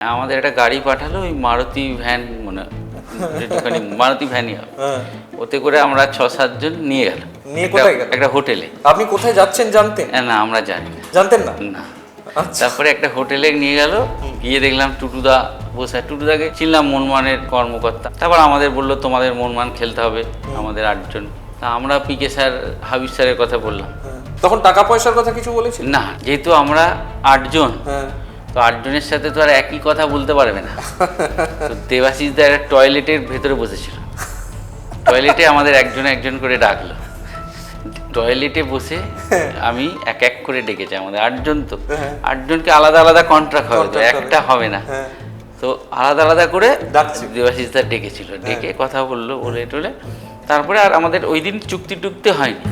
আমাদের একটা গাড়ি পাঠালো, ওই মারুতি ভ্যান, মানে একটুখানি মারুতি ভ্যানই হবে। ওতে করে আমরা 6-7 জন নিয়ে গেল। নিয়ে কোথায় গেল? একটা হোটেলে। আপনি কোথায় যাচ্ছেন জানতেন? না, আমরা জানি না। জানতেন না? না। আচ্ছা। তারপরে একটা হোটেলে নিয়ে গেল, গিয়ে দেখলাম টুটুদা বসে। টুটুদাকে চিনলাম, মনমানের কর্মকর্তা। তারপর আমাদের বললো তোমাদের মনমান খেলতে হবে, আমাদের 8 জন। তা আমরা পিকে স্যার, হাবিব স্যারের কথা বললাম। তখন টাকা পয়সার কথা কিছু বলেছিল না, যেহেতু আমরা 8 জন, হ্যাঁ। তো 8 জনের সাথে তো আর একই কথা বলতে পারবে না। তো দেবাশিস দা একটা টয়লেটের ভেতরে বসেছিল। টয়লেটে আমাদের একজন একজন করে ডাকলো। টয়লেটে বসে আমি এক এক করে ডেকেছি। আমাদের 8 জন, তো 8 জনকে আলাদা আলাদা কন্ট্রাক্ট হবে, তো একটা হবে না। তো আলাদা আলাদা করে দেবাশিস দা ডেকেছিল, ডেকে কথা বললো, বলে টলে। তারপরে আর আমাদের ওই দিন চুক্তি টুক্তি হয়নি।